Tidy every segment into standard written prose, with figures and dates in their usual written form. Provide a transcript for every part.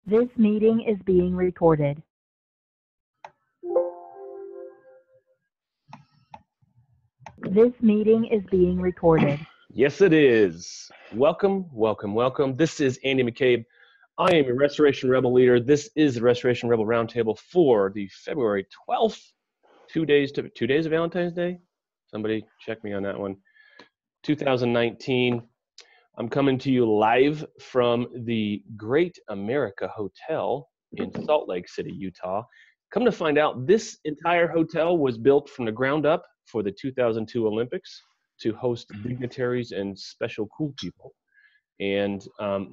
This meeting is being recorded. This meeting is being recorded. Yes, it is. Welcome, welcome, welcome. This is Andy McCabe. I am your Restoration Rebel leader. This is the Restoration Rebel Roundtable for the February 12th, 2 days of Valentine's Day. Somebody check me on that one. 2019. I'm coming to you live from the Great America Hotel in Salt Lake City, Utah. Come to find out, this entire hotel was built from the ground up for the 2002 Olympics to host dignitaries and special cool people. And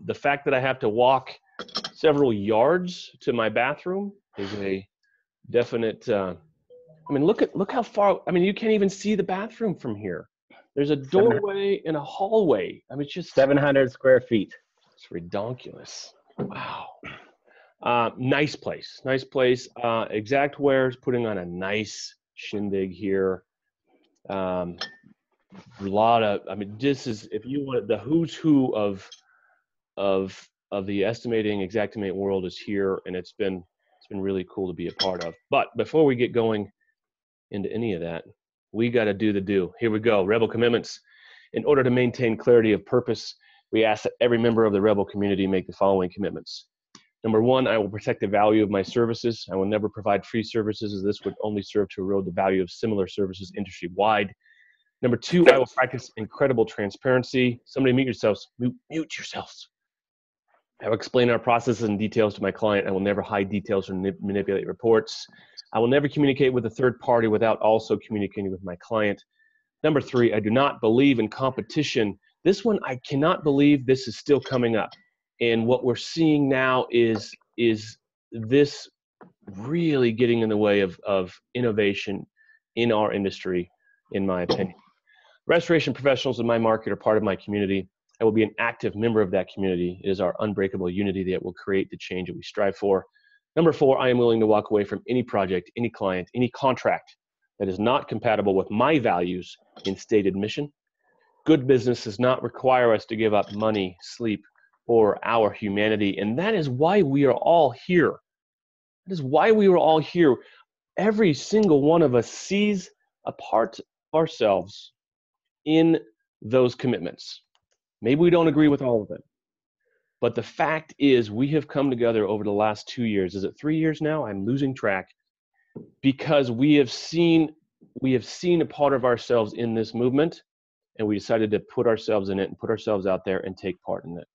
the fact that I have to walk several yards to my bathroom is a definite, I mean, look how far, I mean, you can't even see the bathroom from here. There's a doorway and a hallway. I mean, it's just 700 square feet. It's redonkulous. Wow. Nice place. Nice place. Xactware is putting on a nice shindig here. A lot of, I mean, this is, if you want the who's who of the estimating Xactimate world is here, and it's been really cool to be a part of. But before we get going into any of that, we got to do the do. Here we go. Rebel commitments. In order to maintain clarity of purpose, we ask that every member of the Rebel community make the following commitments. Number one, I will protect the value of my services. I will never provide free services, as this would only serve to erode the value of similar services industry-wide. Number two, I will practice incredible transparency. Somebody mute yourselves. Mute yourselves. I will explain our processes and details to my client. I will never hide details or manipulate reports. I will never communicate with a third party without also communicating with my client. Number three, I do not believe in competition. This one, I cannot believe this is still coming up. And what we're seeing now is this really getting in the way of innovation in our industry, in my opinion. Restoration professionals in my market are part of my community. I will be an active member of that community. It is our unbreakable unity that will create the change that we strive for. Number four, I am willing to walk away from any project, any client, any contract that is not compatible with my values and stated mission. Good business does not require us to give up money, sleep, or our humanity. And that is why we are all here. That is why we are all here. Every single one of us sees a part of ourselves in those commitments. Maybe we don't agree with all of them. But the fact is, we have come together over the last 2 years. Is it 3 years now? I'm losing track. Because we have seen a part of ourselves in this movement, and we decided to put ourselves in it and put ourselves out there and take part in it.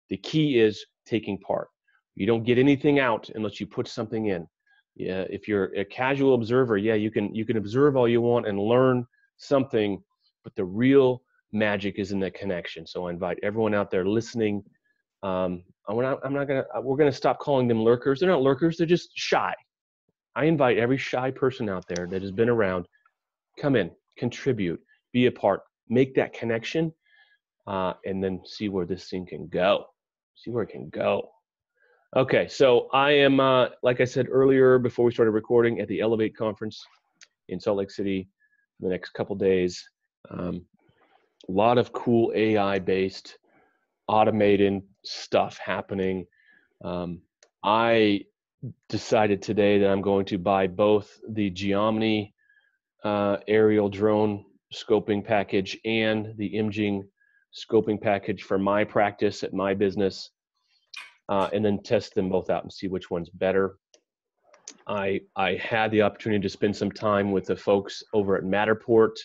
The key is taking part. You don't get anything out unless you put something in. Yeah, if you're a casual observer, yeah, you can observe all you want and learn something, but the real magic is in the connection. So I invite everyone out there listening. We're gonna stop calling them lurkers. They're not lurkers. They're just shy. I invite every shy person out there that has been around, come in, contribute, be a part, make that connection, and then see where this thing can go. See where it can go. Okay, so I am, like I said earlier before we started recording, at the Elevate Conference in Salt Lake City the next couple days. A lot of cool AI-based automated stuff happening. I decided today that I'm going to buy both the Omni aerial drone scoping package and the imaging scoping package for my practice at my business, and then test them both out and see which one's better. I had the opportunity to spend some time with the folks over at Matterport.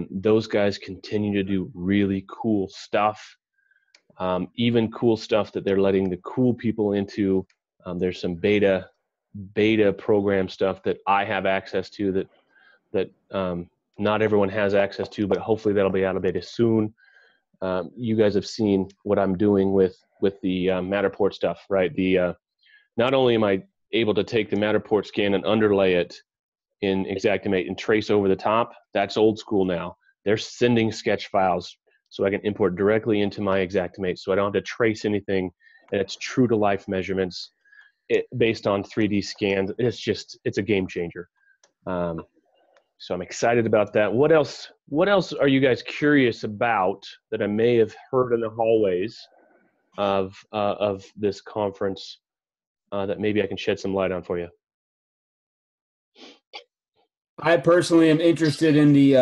Those guys continue to do really cool stuff, even cool stuff that they're letting the cool people into. There's some beta program stuff that I have access to that not everyone has access to, but hopefully that'll be out of beta soon. You guys have seen what I'm doing with the Matterport stuff, right? Not only am I able to take the Matterport scan and underlay it in Xactimate and trace over the top, that's old school now. They're sending sketch files so I can import directly into my Xactimate, so I don't have to trace anything, and it's true to life measurements based on 3D scans. It's a game changer. So I'm excited about that. What else are you guys curious about that I may have heard in the hallways of this conference that maybe I can shed some light on for you? I personally am interested in the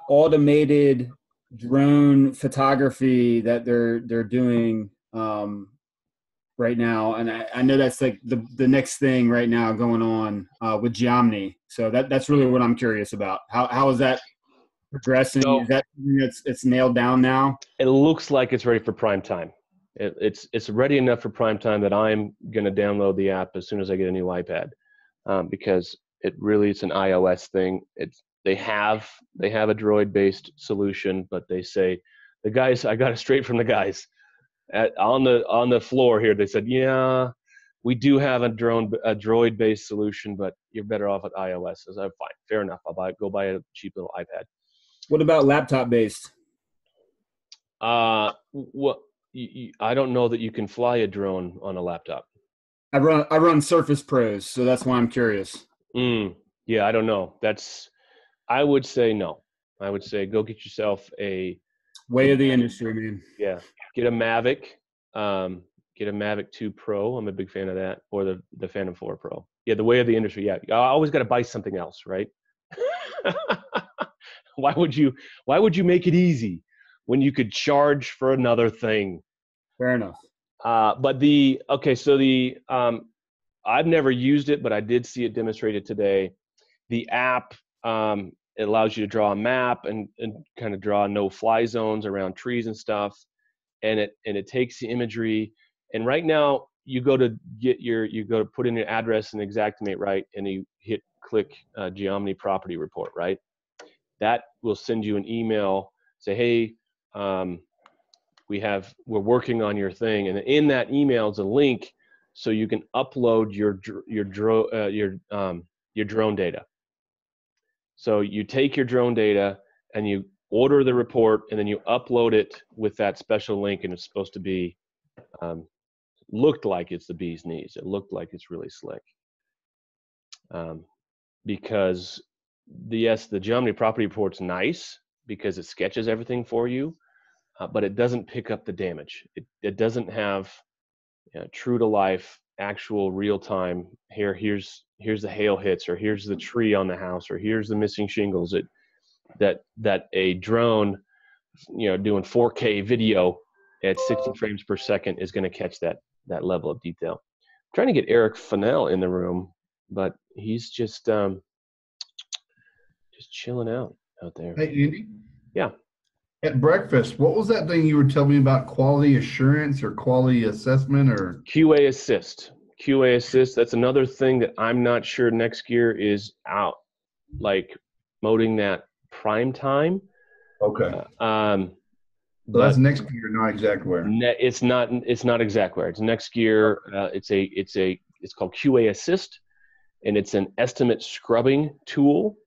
automated drone photography that they're doing right now, and I know that's like the next thing right now going on with Omni. So that's really what I'm curious about. How is that progressing? So, is that it's nailed down now? It looks like it's ready for prime time. It's ready enough for prime time that I'm going to download the app as soon as I get a new iPad, because it's an iOS thing. They have a Droid-based solution, but they say the guys, I got it straight from the guys on the floor here. They said, yeah, we do have a Droid-based solution, but you're better off with iOS. I said, fine, fair enough. I'll go buy a cheap little iPad. What about laptop-based? I don't know that you can fly a drone on a laptop. I run Surface Pros, so that's why I'm curious. Yeah, I don't know. I would say no. I would say go get yourself a way of the industry, man. Yeah, get a Mavic. Get a Mavic 2 Pro. I'm a big fan of that, or the Phantom 4 Pro. Yeah, the way of the industry. Yeah, I always got to buy something else, right? Why would you make it easy when you could charge for another thing? Fair enough. I've never used it, but I did see it demonstrated today. The app, it allows you to draw a map and kind of draw no-fly zones around trees and stuff, and it takes the imagery. And right now, you go to put in your address in Xactimate, right, and you click Omni property report, right. That will send you an email, say, hey, we're working on your thing, and in that email is a link so you can upload your drone data. So you take your drone data and you order the report, and then you upload it with that special link, and it's supposed to be looked like it's the bee's knees. It looked like it's really slick, because the Omni property report's nice because it sketches everything for you, but it doesn't pick up the damage. It doesn't have true to life, actual real time. Here's the hail hits, or here's the tree on the house, or here's the missing shingles. That a drone, doing 4K video at 60 frames per second is going to catch that level of detail. I'm trying to get Eric Fennell in the room, but he's just chilling out there. Hey, Andy. Yeah. At breakfast, what was that thing you were telling me about? Quality assurance or quality assessment or QA assist? QA assist. That's another thing that I'm not sure next year is out, like promoting that prime time. Okay. So that's next year, not Xactware. It's not Xactware. It's next year. It's called QA Assist, and it's an estimate scrubbing tool.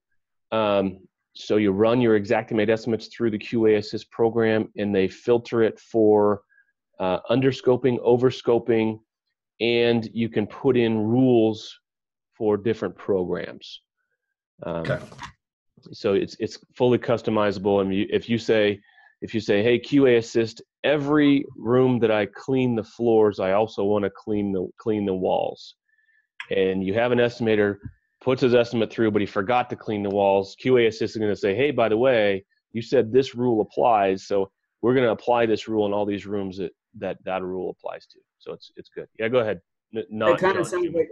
So you run your Xactimate estimates through the QA Assist program, and they filter it for underscoping, overscoping, and you can put in rules for different programs. Okay. So it's fully customizable. And if you say, hey, QA Assist, every room that I clean the floors, I also want to clean the walls. And you have an estimator puts his estimate through, but he forgot to clean the walls. QA Assist is going to say, hey, by the way, you said this rule applies, so we're going to apply this rule in all these rooms that rule applies to. So it's good. Yeah, go ahead. That kind of sounds like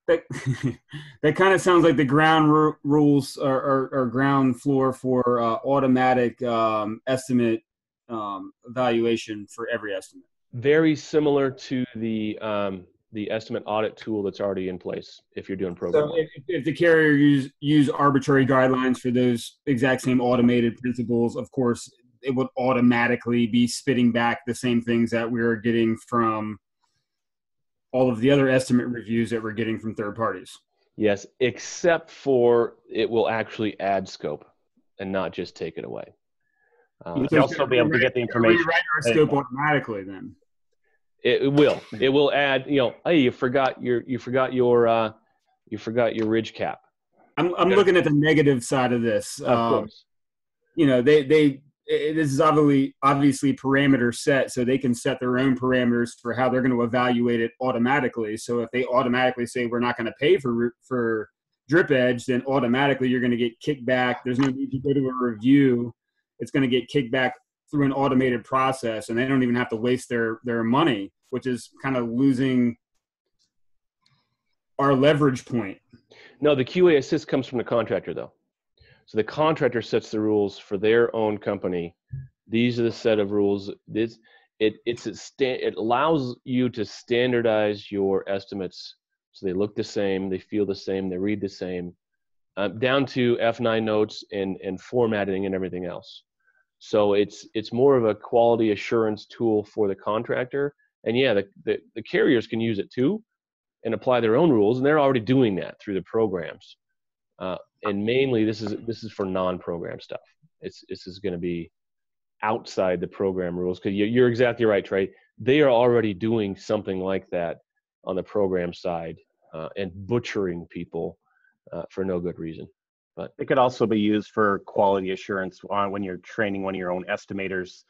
that kind of sounds like the ground rules or ground floor for automatic estimate evaluation for every estimate. Very similar to the estimate audit tool that's already in place if you're doing program. So if the carrier use arbitrary guidelines for those exact same automated principles, of course, it would automatically be spitting back the same things that we're getting from all of the other estimate reviews that we're getting from third parties. Yes, except for it will actually add scope and not just take it away. You'll also be able to get the information. Rewrite our scope automatically then. It will. It will add. Hey, you forgot your ridge cap. I'm looking at the negative side of this. Of course. They this is obviously parameter set, so they can set their own parameters for how they're going to evaluate it automatically. So if they automatically say we're not going to pay for drip edge, then automatically you're going to get kicked back. There's no need to go to a review. It's going to get kicked back through an automated process, and they don't even have to waste their money, which is kind of losing our leverage point. No, the QA assist comes from the contractor, though. So the contractor sets the rules for their own company. These are the set of rules. It allows you to standardize your estimates so they look the same, they feel the same, they read the same, down to F9 notes and formatting and everything else. So it's more of a quality assurance tool for the contractor. And yeah, the carriers can use it too and apply their own rules, and they're already doing that through the programs. And mainly this is for non-program stuff. This is going to be outside the program rules, because you're exactly right, Trey. They are already doing something like that on the program side and butchering people for no good reason. But it could also be used for quality assurance when you're training one of your own estimators.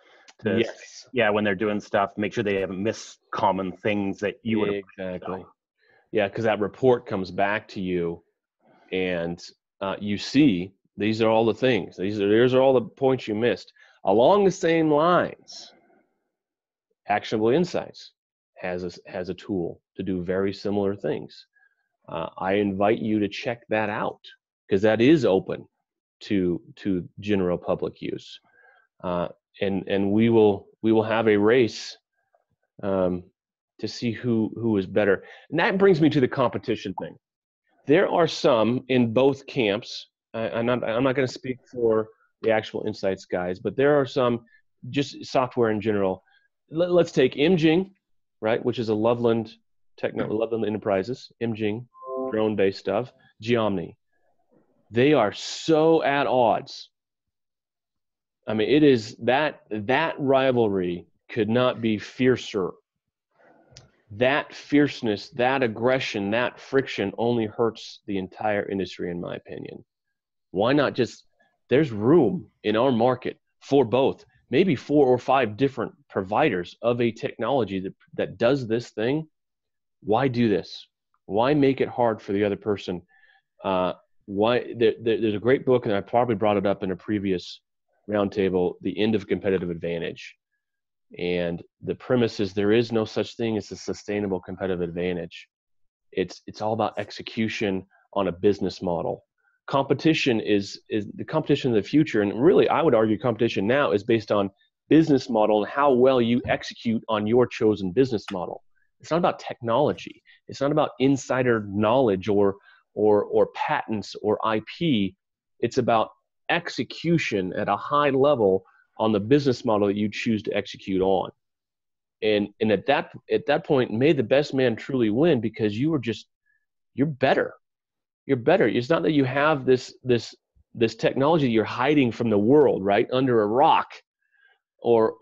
Yes. Yeah, when they're doing stuff, make sure they haven't missed common things that you would have. Exactly. Yeah, because that report comes back to you, and you see these are all the things. These are all the points you missed. Along the same lines, Actionable Insights has a tool to do very similar things. I invite you to check that out, because that is open to general public use, and we will have a race to see who is better. And that brings me to the competition thing. There are some in both camps. I'm not going to speak for the Actual Insights guys, but there are some just software in general. Let's take Imging, right, which is a Loveland Enterprises, Imging, drone-based stuff, Omni. They are so at odds. I mean, it is that rivalry could not be fiercer. That fierceness, that aggression, that friction only hurts the entire industry, in my opinion. Why not just, there's room in our market for both, maybe 4 or 5 different providers of a technology that does this thing. Why do this? Why make it hard for the other person? There's a great book, and I probably brought it up in a previous roundtable, The End of Competitive Advantage. And the premise is there is no such thing as a sustainable competitive advantage. It's all about execution on a business model. Competition is the competition of the future, and really I would argue competition now is based on business model and how well you execute on your chosen business model. It's not about technology. It's not about insider knowledge or patents or IP. It's about execution at a high level on the business model that you choose to execute on. And at that point, may the best man truly win, because you're better. You're better. It's not that you have this technology you're hiding from the world, right, under a rock, or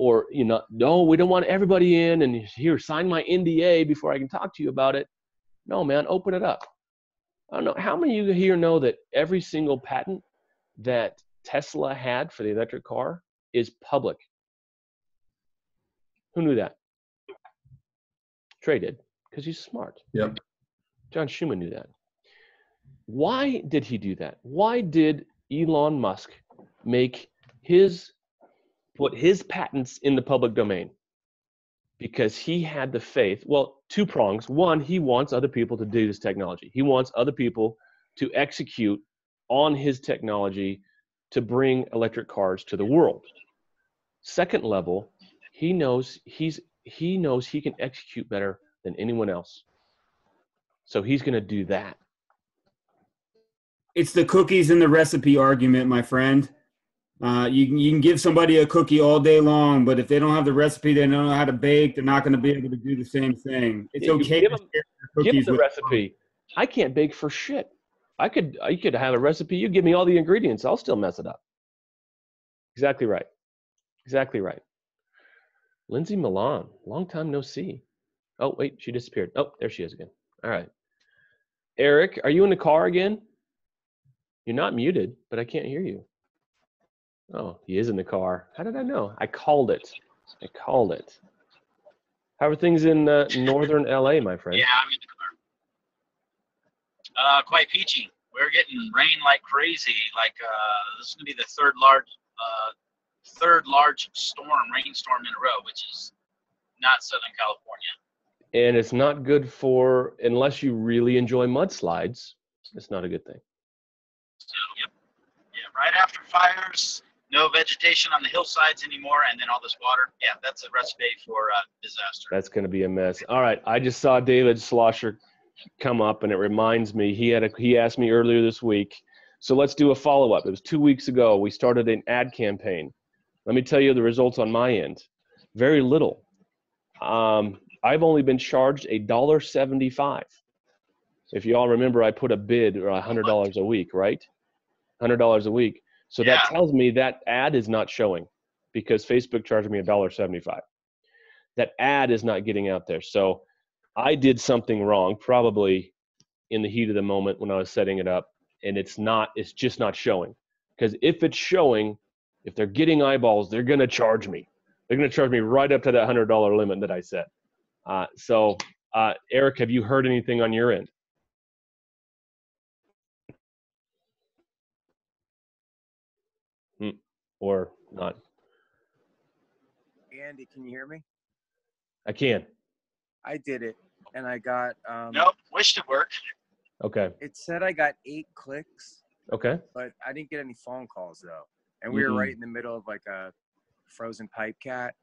no, we don't want everybody in, and here, sign my NDA before I can talk to you about it. No, man, open it up. I don't know, how many of you here know that every single patent that Tesla had for the electric car is public? Who knew that? Trey did, because he's smart. Yep. John Schumann knew that. Why did he do that? Why did Elon Musk put his patents in the public domain? Because he had the faith. Well, 2 prongs. One, he wants other people to do this technology. He wants other people to execute on his technology to bring electric cars to the world. Second level, he knows he can execute better than anyone else. So he's going to do that. It's the cookies and the recipe argument, my friend. You can give somebody a cookie all day long, but if they don't have the recipe, they don't know how to bake, they're not going to be able to do the same thing. It's okay to share your Give cookies them the with recipe. I can't bake for shit. I could have a recipe. You give me all the ingredients, I'll still mess it up. Exactly right. Exactly right. Lindsay Milan, long time no see. Oh, wait, she disappeared. Oh, there she is again. All right. Eric, are you in the car again? You're not muted, but I can't hear you. Oh, he is in the car. How did I know? I called it. How are things in northern LA, my friend? Yeah, I'm in the car. Quite peachy. We're getting rain like crazy. Like this is gonna be the third large rainstorm in a row, which is not Southern California. And it's not good for, unless you really enjoy mudslides, it's not a good thing. So yep, yeah. Right after fires, no vegetation on the hillsides anymore, and then all this water. Yeah, that's a recipe for disaster. That's going to be a mess. All right, I just saw David Schlosser come up, and it reminds me, he asked me earlier this week, so let's do a follow-up. It was 2 weeks ago. We started an ad campaign. Let me tell you the results on my end. Very little. I've only been charged $1.75. If you all remember, I put a bid or $100 a week, right? $100 a week. So that tells me that ad is not showing because Facebook charged me $1.75. That ad is not getting out there. So I did something wrong, probably in the heat of the moment when I was setting it up, and it's just not showing. Because if it's showing, if they're getting eyeballs, they're going to charge me. They're going to charge me right up to that $100 limit that I set. So Eric, have you heard anything on your end? Or not? Andy, can you hear me? I can. I did it, and I got Nope, wished it worked. Okay. It said I got 8 clicks, Okay. but I didn't get any phone calls though. And we were right in the middle of like a frozen pipe cat.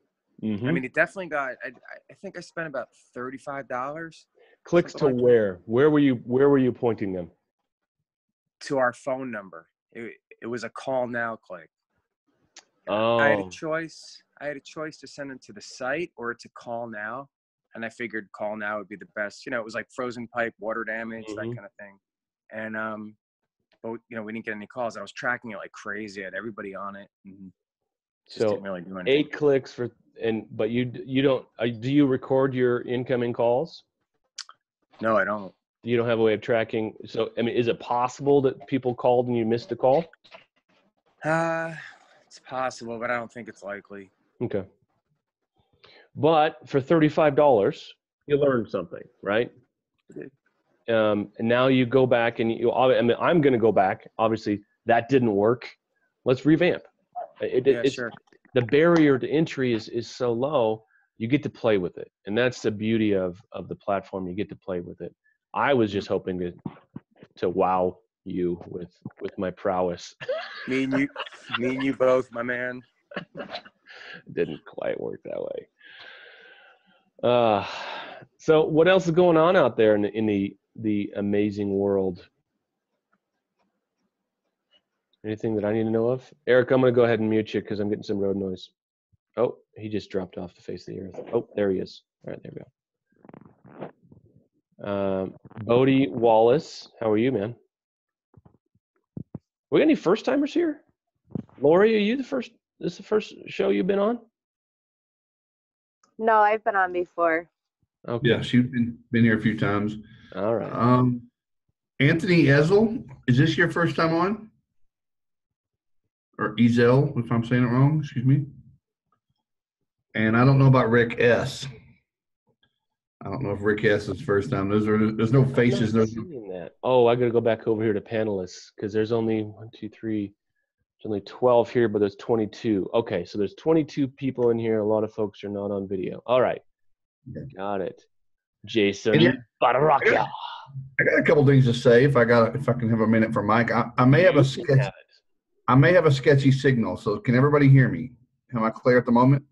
Mm-hmm. I mean, it definitely got. I think I spent about $35. Clicks to like where? Where were you pointing them? To our phone number. It was a call now click. Oh. I had a choice. To send them to the site or to call now, and I figured call now would be the best. You know, it was like frozen pipe, water damage, that kind of thing. And but you know, we didn't get any calls. I was tracking it like crazy. I had everybody on it, and just didn't really do anything. 8 clicks for, but you don't. Do you record your incoming calls? No, I don't. You don't have a way of tracking. So I mean, is it possible that people called and you missed a call? It's possible, but I don't think it's likely. Okay. But for $35, you learned something, right? And now you go back and I'm going to go back. Obviously, that didn't work. Let's revamp. Sure. The barrier to entry is so low. You get to play with it, and that's the beauty of the platform. You get to play with it. I was just hoping to wow you with my prowess. Me and you both, my man. Didn't quite work that way. So what else is going on out there in the amazing world? Anything that I need to know of? Eric, I'm going to go ahead and mute you because I'm getting some road noise. Oh, he just dropped off the face of the earth. Oh, there he is. All right, there we go. Bodie Wallace, how are you, man? We got any first timers here? Lori, are you the first? This is the first show you've been on? No, I've been on before. Okay. Yeah, she's been here a few times. All right. Anthony Ezel, is this your first time on? Or Ezel, if I'm saying it wrong, excuse me. And I don't know about Rick S. I don't know if Rick S is first time. There's no faces. That. Oh, I got to go back over here to panelists because there's only 1, 2, 3. There's only 12 here, but there's 22. Okay, so there's 22 people in here. A lot of folks are not on video. All right, got it. Jason Barraca. I got a couple things to say if I can have a minute for Mike. I may have a sketch. I may have a sketchy signal. So can everybody hear me? Am I clear at the moment?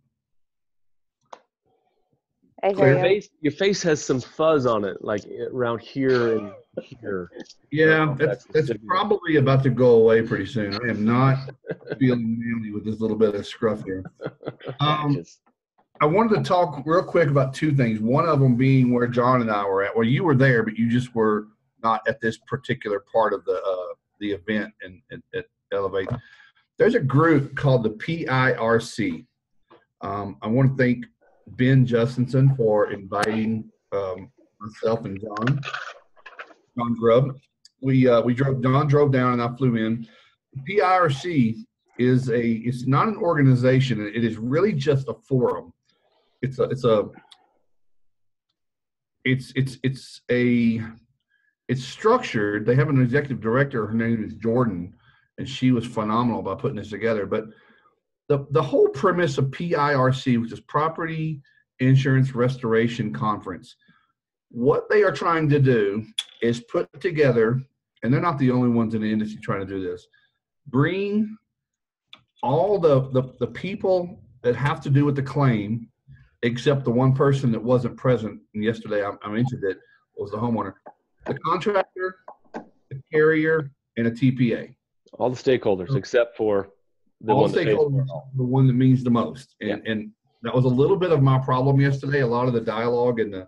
I hear you. Your face has some fuzz on it, like around here and here. Yeah, that's probably about to go away pretty soon. I am not feeling manly with this little bit of scruff here. I wanted to talk real quick about 2 things. One of them being where John and I were at. Well, you were there, but you just were not at this particular part of the event at Elevate. There's a group called the PIRC. I want to thank Ben Justinson for inviting myself and John Grubb. John drove down and I flew in. The PIRC it's not an organization. It is really just a forum. It's structured. They have an executive director. Her name is Jordan, and she was phenomenal by putting this together. But the whole premise of PIRC, which is Property Insurance Restoration Conference, what they are trying to do is put together, and they're not the only ones in the industry trying to do this, bring all the people that have to do with the claim, except the one person that wasn't present. And yesterday I mentioned it was the homeowner, the contractor, the carrier, and a TPA. All the stakeholders except for the all one that pays stakeholders, the one that means the most. And that was a little bit of my problem yesterday. A lot of the dialogue and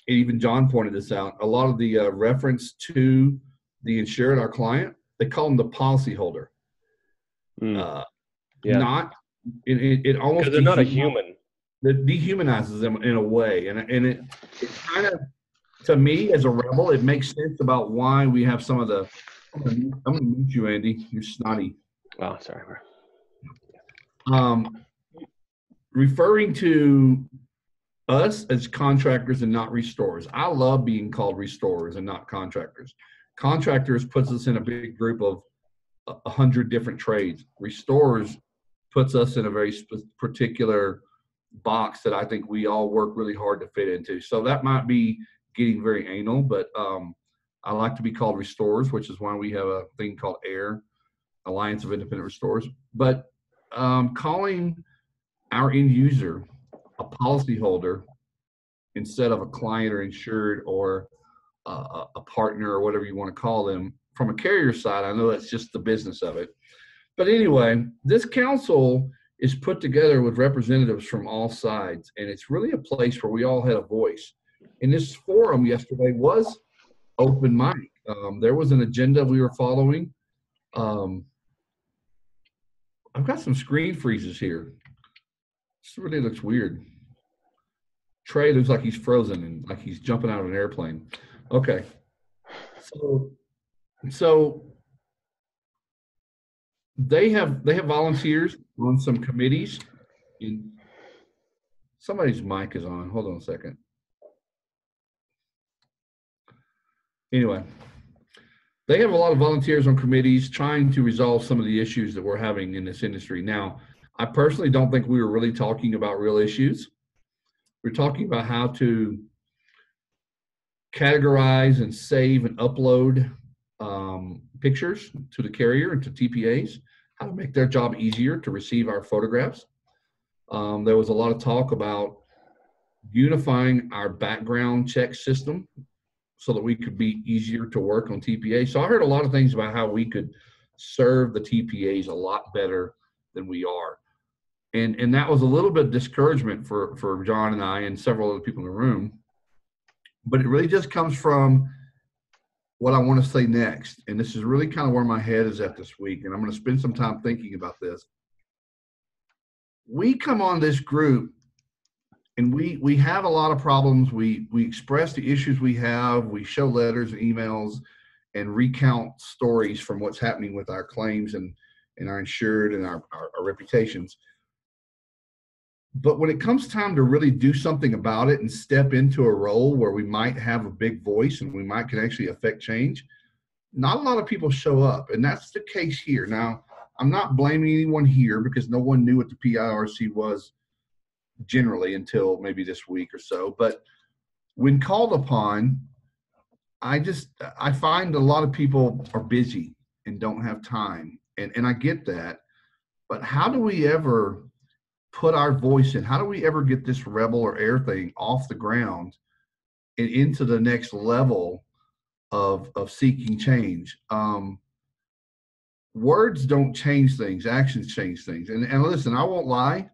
even John pointed this out. A lot of the reference to the insured, our client, they call them the policyholder. Not it almost, because they're not a human. It dehumanizes them in a way, and it kind of, to me as a rebel, it makes sense about why we have some of the. I'm gonna mute you, Andy. You're snotty. Oh, sorry. Referring to us as contractors and not restorers. I love being called restorers and not contractors. Contractors puts us in a big group of 100 different trades. Restorers puts us in a very particular box that I think we all work really hard to fit into. So that might be getting very anal, but I like to be called restorers, which is why we have a thing called A.I.R, Alliance of Independent Restorers. But calling our end user a policyholder instead of a client or insured or a partner or whatever you want to call them, from a carrier side, I know that's just the business of it. But anyway, this council is put together with representatives from all sides, and it's really a place where we all had a voice. And this forum yesterday was open mic. There was an agenda we were following. I've got some screen freezes here. This really looks weird. Trey looks like he's frozen and like he's jumping out of an airplane. Okay. So they have volunteers on some committees. Somebody's mic is on. Hold on a second. Anyway, they have a lot of volunteers on committees trying to resolve some of the issues that we're having in this industry. Now, I personally don't think we were really talking about real issues. We're talking about how to categorize and save and upload pictures to the carrier and to TPAs, how to make their job easier to receive our photographs. There was a lot of talk about unifying our background check system so that we could be easier to work on TPA. So I heard a lot of things about how we could serve the TPAs a lot better than we are. And that was a little bit of discouragement for John and I and several other people in the room. But it really just comes from what I want to say next. And this is really kind of where my head is at this week. And I'm going to spend some time thinking about this. We come on this group and we have a lot of problems. We express the issues we have. We show letters and emails and recount stories from what's happening with our claims and our insured and our reputations. But when it comes time to really do something about it and step into a role where we might have a big voice and we can actually affect change, not a lot of people show up. And that's the case here. Now, I'm not blaming anyone here because no one knew what the PIRC was generally until maybe this week or so. But when called upon, I find a lot of people are busy and don't have time. And I get that. But how do we ever put our voice in? How do we ever get this rebel or air thing off the ground and into the next level of seeking change? Words don't change things, actions change things. And listen, I won't lie.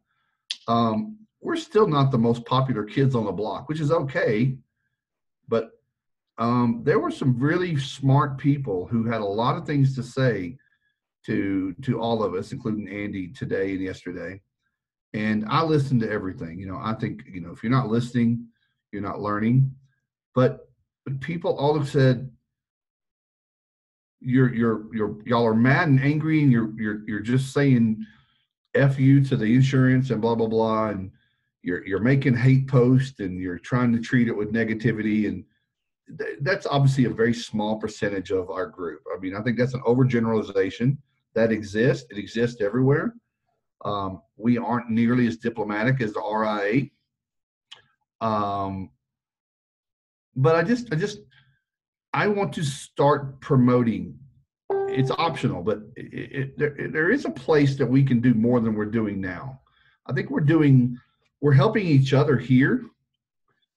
We're still not the most popular kids on the block, which is okay. But there were some really smart people who had a lot of things to say to all of us, including Andy today and yesterday. And I listened to everything. I think, if you're not listening, you're not learning. But people all have said, y'all are mad and angry, and you're just saying F you to the insurance and blah blah blah, and you're making hate posts and you're trying to treat it with negativity, and that's obviously a very small percentage of our group. I mean, I think that's an overgeneralization that exists. It exists everywhere. We aren't nearly as diplomatic as the RIA. But I want to start promoting. It's optional, but there is a place that we can do more than we're doing now. I think we're helping each other here.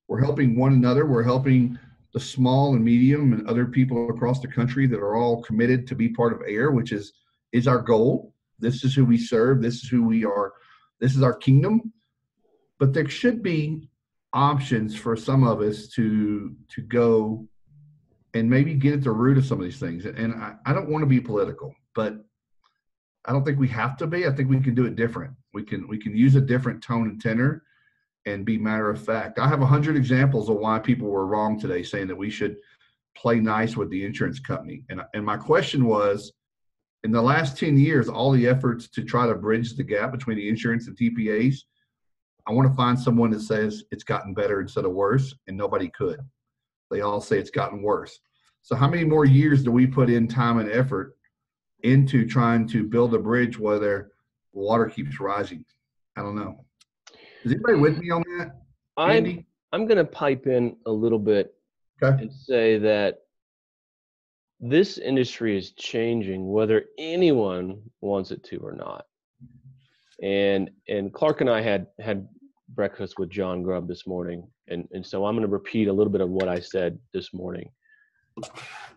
We're helping one another. We're helping the small and medium and other people across the country that are all committed to be part of A.I.R, which is our goal. This is who we serve. This is who we are. This is our kingdom. But there should be options for some of us to go and maybe get at the root of some of these things. And I don't want to be political, but I don't think we have to be. I think we can do it different. We can use a different tone and tenor and be matter of fact. I have 100 examples of why people were wrong today, saying that we should play nice with the insurance company. And my question was, in the last 10 years, all the efforts to try to bridge the gap between the insurance and TPAs, I want to find someone that says it's gotten better instead of worse, and nobody could. They all say it's gotten worse. So how many more years do we put in time and effort into trying to build a bridge where the water keeps rising? I don't know. Is anybody with me on that, Andy? I'm going to pipe in a little bit and say that this industry is changing whether anyone wants it to or not. And Clark and I had breakfast with John Grubb this morning, and so I'm going to repeat a little bit of what I said this morning.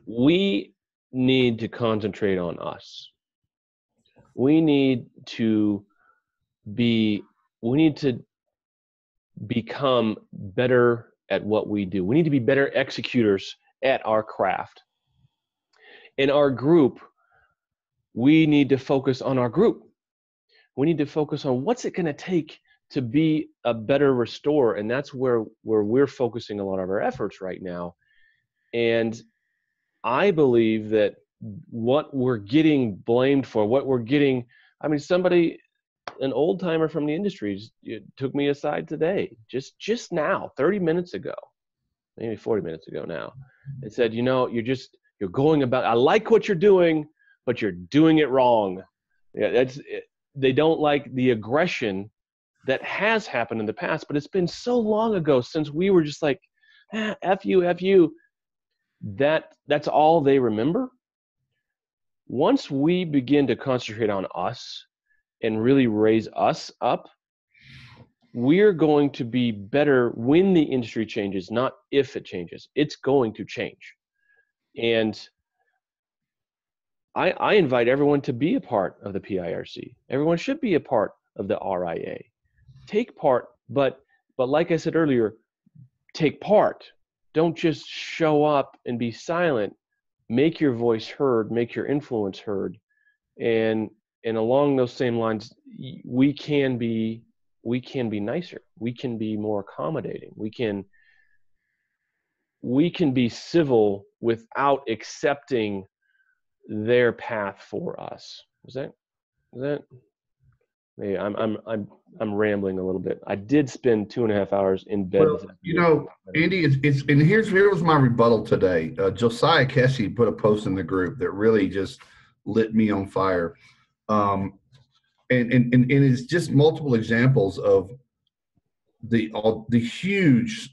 We need to concentrate on us. We need to become better at what we do. We need to be better executors at our craft. In our group, we need to focus on our group. We need to focus on what's it going to take to be a better restorer, and that's where we're focusing a lot of our efforts right now. And I believe that what we're getting blamed for, an old timer from the industry took me aside today, just now, 30 minutes ago, maybe 40 minutes ago now, and said, you're going about, I like what you're doing, but you're doing it wrong. Yeah, they don't like the aggression that has happened in the past, but it's been so long ago since we were just like, F you. That's all they remember. Once we begin to concentrate on us and really raise us up, we're going to be better when the industry changes, not if it changes. It's going to change. And I invite everyone to be a part of the PIRC. Everyone should be a part of the RIA. Take part, but like I said earlier, take part. Don't just show up and be silent. Make your voice heard, make your influence heard. And along those same lines, we can be nicer. We can be more accommodating. We can be civil without accepting their path for us. Is that maybe I'm rambling a little bit. I did spend 2.5 hours in bed. Well, Andy, and here was my rebuttal today. Josiah Kessie put a post in the group that really just lit me on fire. And it's just multiple examples of the huge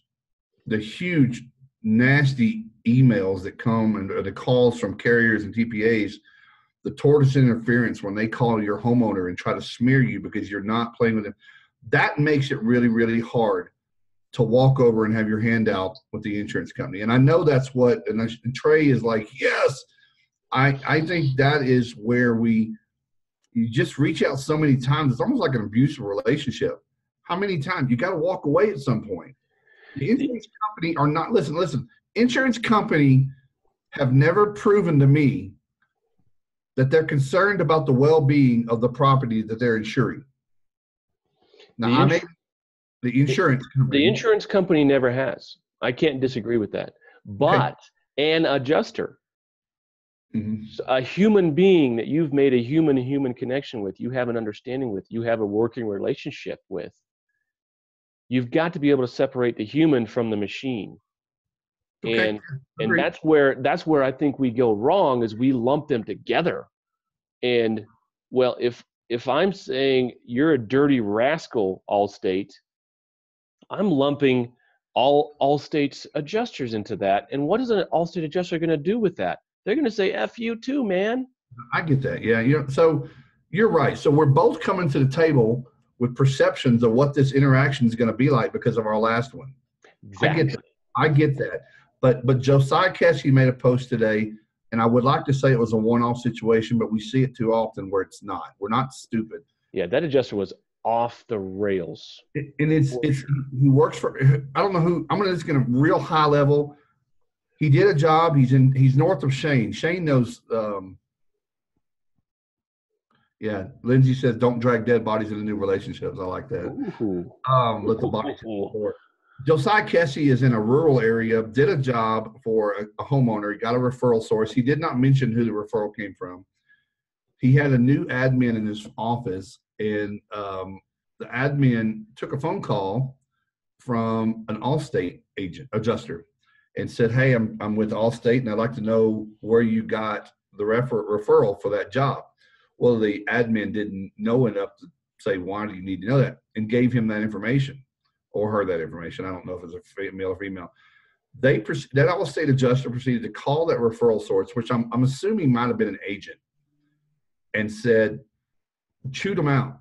nasty emails that come and the calls from carriers and TPAs, the tortoise interference when they call your homeowner and try to smear you because you're not playing with them. That makes it really, really hard to walk over and have your hand out with the insurance company. And I know that's what, and Trey is like, yes, I think that is where you just reach out so many times. It's almost like an abusive relationship. How many times? You got to walk away at some point. The insurance company are not, listen, insurance company have never proven to me that they're concerned about the well-being of the property that they're insuring. Now, the insurance company. The insurance company never has. I can't disagree with that. But an adjuster A human being that you've made a human-to-human connection with, you have an understanding with, you have a working relationship with. You've got to be able to separate the human from the machine. Okay. And that's where I think we go wrong, is we lump them together. And well, if I'm saying you're a dirty rascal, Allstate, I'm lumping all Allstate's adjusters into that. And what is an Allstate adjuster going to do with that? They're going to say F you too, man. I get that. Yeah. So you're right. So we're both coming to the table with perceptions of what this interaction is going to be like because of our last one. Exactly. I get that. But Josiah Kessie made a post today, and I would like to say it was a one-off situation, but we see it too often where it's not. We're not stupid. Yeah, that adjuster was off the rails. And he works for, I don't know who, I'm just going to real high level. He did a job. He's north of Shane. Shane knows. Yeah, Lindsay says, "Don't drag dead bodies into new relationships." I like that. Let the bodies support. Josiah Kessie is in a rural area. Did a job for a homeowner. He got a referral source. He did not mention who the referral came from. He had a new admin in his office, and the admin took a phone call from an Allstate adjuster. And said, "Hey, I'm with Allstate, and I'd like to know where you got the referral for that job." Well, the admin didn't know enough to say, "Why do you need to know that?" and gave him that information, or her that information. I don't know if it's a male or female. That Allstate adjuster proceeded to call that referral source, which I'm assuming might have been an agent, and said, "Chewed them out."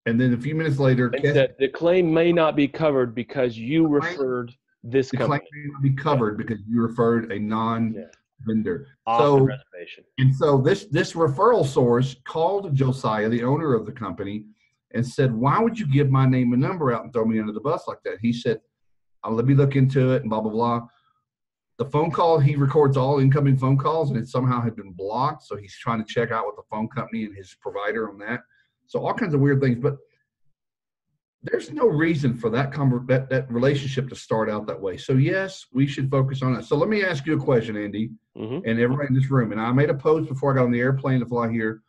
And then a few minutes later, said, "The claim may not be covered because you referred this company." The claim may not be covered because you referred a non-vendor. Off the reservation. And so this referral source called Josiah, the owner of the company, and said, "Why would you give my name and number out and throw me under the bus like that?" He said, "Let me look into it," and blah, blah, blah. The phone call, he records all incoming phone calls, and it somehow had been blocked. So he's trying to check out with the phone company and his provider on that. So all kinds of weird things. But there's no reason for that relationship to start out that way. So yes, we should focus on that. So let me ask you a question, Andy, and everybody in this room. And I made a post before I got on the airplane to fly here.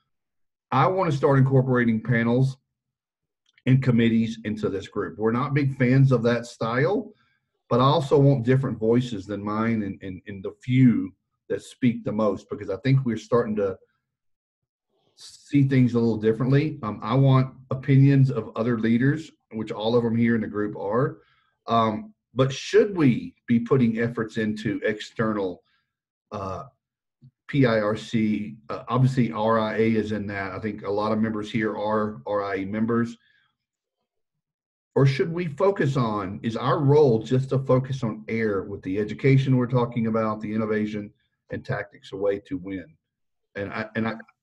I want to start incorporating panels and committees into this group. We're not big fans of that style, but I also want different voices than mine and the few that speak the most, because I think we're starting to see things a little differently. I want opinions of other leaders, which all of them here in the group are. But should we be putting efforts into external PIRC? Obviously, RIA is in that. I think a lot of members here are RIA members. Or should we focus on, is our role just to focus on A.I.R with the education we're talking about, the innovation and tactics, a way to win? And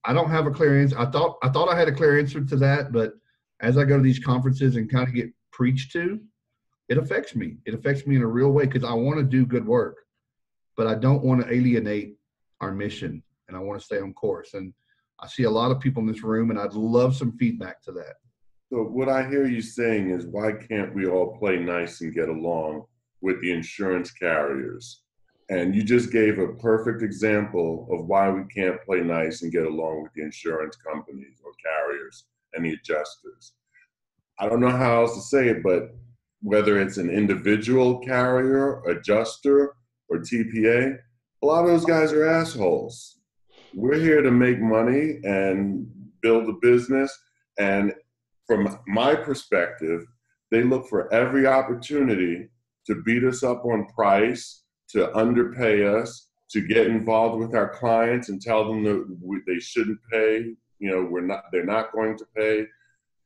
I don't have a clear answer. I thought I had a clear answer to that, but as I go to these conferences and kind of get preached to, it affects me. It affects me in a real way, because I want to do good work, but I don't want to alienate our mission, and I want to stay on course. And I see a lot of people in this room, and I'd love some feedback to that. So what I hear you saying is, why can't we all play nice and get along with the insurance carriers? And you just gave a perfect example of why we can't play nice and get along with the insurance companies or carriers and the adjusters. I don't know how else to say it, but whether it's an individual carrier, adjuster, or TPA, a lot of those guys are assholes. We're here to make money and build a business. And from my perspective, they look for every opportunity to beat us up on price, to underpay us, to get involved with our clients and tell them that they shouldn't pay. They're not going to pay.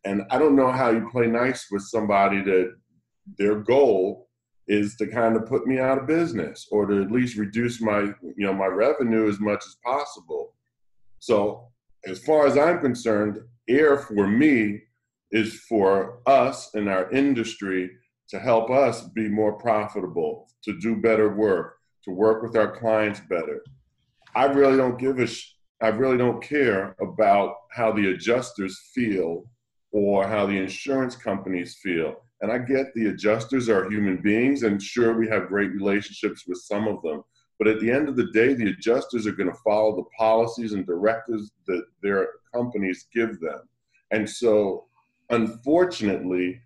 And I don't know how you play nice with somebody that their goal is to kind of put me out of business, or to at least reduce my revenue as much as possible. So as far as I'm concerned, A.I.R for me is for us in our industry to help us be more profitable, to do better work, to work with our clients better. I really don't care about how the adjusters feel or how the insurance companies feel. And I get the adjusters are human beings, and sure, we have great relationships with some of them, But at the end of the day, the adjusters are going to follow the policies and directives that their companies give them. And so, unfortunately,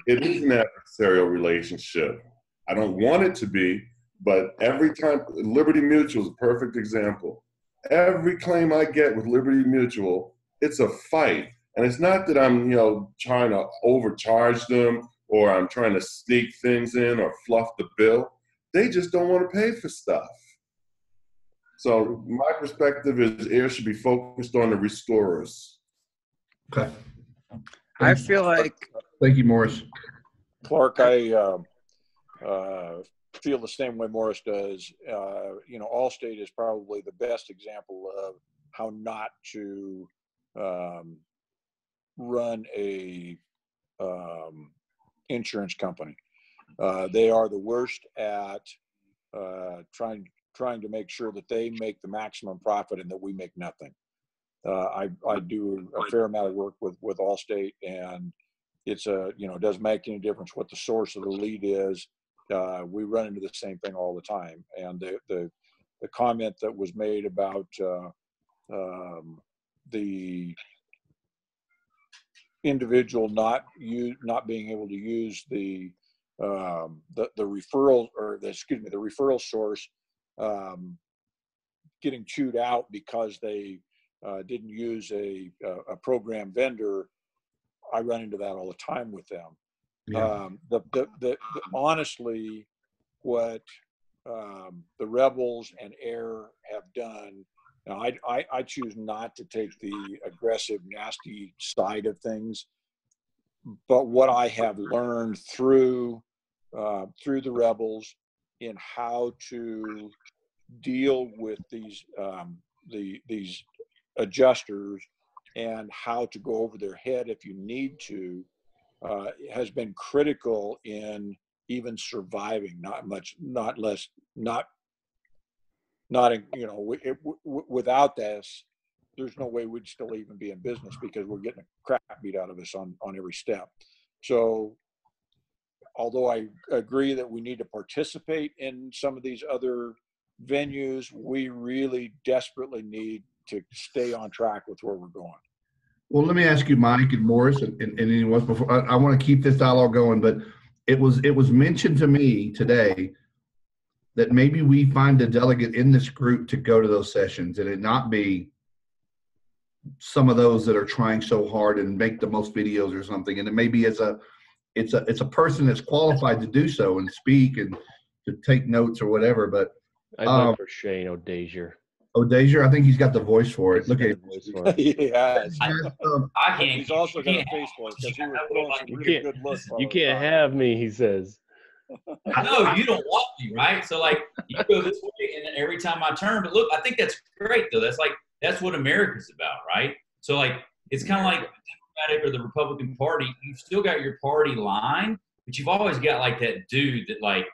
it is an adversarial relationship. I don't want it to be, but every time, Liberty Mutual is a perfect example. Every claim I get with Liberty Mutual, it's a fight. And it's not that I'm, trying to overcharge them or I'm trying to sneak things in or fluff the bill. They just don't want to pay for stuff. So my perspective is A.I.R should be focused on the restorers. Okay. I feel like. Thank you, Morris. Clark, I feel the same way Morris does. Allstate is probably the best example of how not to run a insurance company. They are the worst at trying to make sure that they make the maximum profit and that we make nothing. I do a fair amount of work with Allstate, and it's it doesn't make any difference what the source of the lead is. We run into the same thing all the time. And the comment that was made about the individual not being able to use the referral the referral source getting chewed out because they didn't use a program vendor. I run into that all the time with them. Yeah. Honestly, what the Rebels and A.I.R have done. Now, I choose not to take the aggressive, nasty side of things, but what I have learned through the Rebels in how to deal with these adjusters and how to go over their head if you need to has been critical in even surviving. Without this, there's no way we'd still even be in business because we're getting a crap beat out of us on every step. So although I agree that we need to participate in some of these other venues, we really desperately need to stay on track with where we're going. Well, let me ask you, Mike and Morris, and anyone else before. I want to keep this dialogue going, but it was mentioned to me today that maybe we find a delegate in this group to go to those sessions, and it not be some of those that are trying so hard and make the most videos or something. And it maybe it's a person that's qualified to do so and speak and to take notes or whatever. But I'd like for Shane O'Dazier. O'Dazier, I think he's got the voice for it. Look at it. He has. I can't. He's also got a face for it because he was throwing some really good looks. You can't have me, he says. No, you don't want me, right? So like you go this way, and then every time I turn. But look, I think that's great though. That's what America's about, right? So like it's kind of like the Democratic or the Republican Party. You've still got your party line, but you've always got like that dude that like.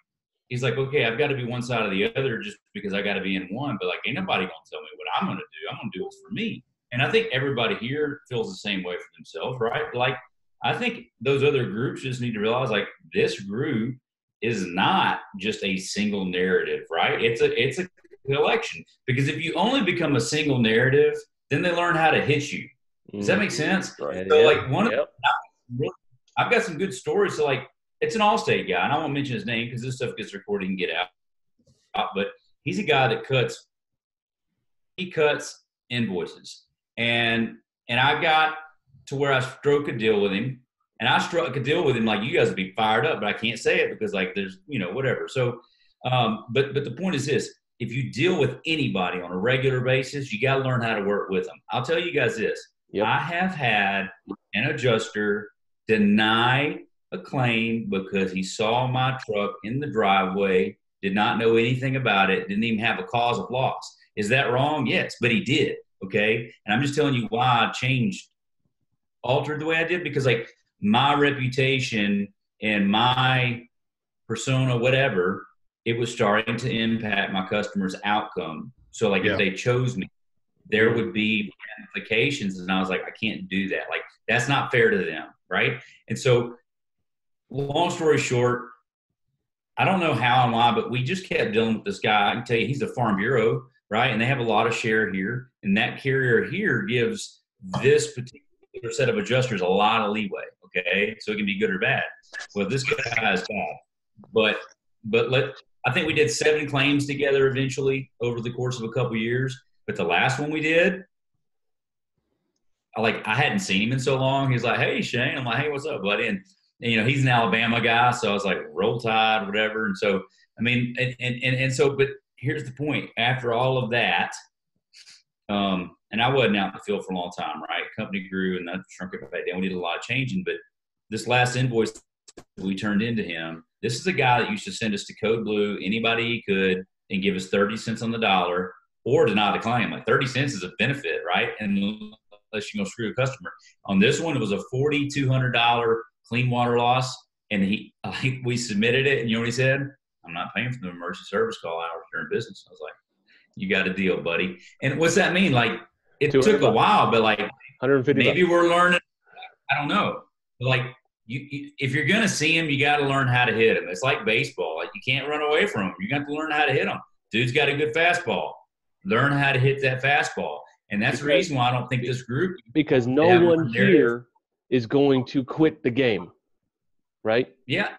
He's like, okay, I've got to be one side or the other just because I got to be in one. But like, ain't nobody gonna tell me what I'm gonna do. I'm gonna do what's for me. And I think everybody here feels the same way for themselves, right? Like, I think those other groups just need to realize, like, this group is not just a single narrative, right? It's a collection. Because if you only become a single narrative, then they learn how to hit you. Does that make sense? Right. So like I've got some good stories. So like. It's an Allstate guy, and I won't mention his name because this stuff gets recorded and get out. But he's a guy that cuts invoices, and I got to where I struck a deal with him, and I struck a deal with him like you guys would be fired up, but I can't say it because like there's whatever. So, but the point is this: if you deal with anybody on a regular basis, you got to learn how to work with them. I'll tell you guys this: I have had an adjuster deny a claim because he saw my truck in the driveway, did not know anything about it, didn't even have a cause of loss. Is that wrong? Yes, but he did. Okay. And I'm just telling you why I altered the way I did, because like my reputation and my persona, whatever, it was starting to impact my customers' outcome. So like if they chose me, there would be ramifications. And I was like, I can't do that. Like that's not fair to them. Right. And so long story short, I don't know how and why, but we just kept dealing with this guy. I can tell you, he's a farm bureau, right? And they have a lot of share here. And that carrier here gives this particular set of adjusters a lot of leeway, okay? So it can be good or bad. Well, this guy is bad. But I think we did 7 claims together eventually over the course of a couple of years. But the last one we did, I hadn't seen him in so long. He's like, "Hey, Shane." I'm like, "Hey, what's up, buddy?" And you know, he's an Alabama guy, so I was like, "Roll Tide," whatever. And so, I mean, and so, but here's the point: after all of that, and I wasn't out in the field for a long time, right? Company grew, and that shrunk it back down. We did a lot of changing, but this last invoice we turned into him. This is a guy that used to send us to Code Blue, anybody he could, and give us 30 cents on the dollar or deny the claim. Like 30 cents is a benefit, right? And unless you're going to screw a customer. On this one, it was a $4,200 clean water loss. And we submitted it, and you know what he said? "I'm not paying for the emergency service call hours during business." I was like, "You got a deal, buddy." And what's that mean? Like, it took a while, but like, 150 maybe we're learning. I don't know. But like, if you're going to see him, you got to learn how to hit him. It's like baseball. Like, you can't run away from him. You got to learn how to hit him. Dude's got a good fastball. Learn how to hit that fastball. And that's the reason why I don't think this group. Because no one here is going to quit the game, right? Yeah.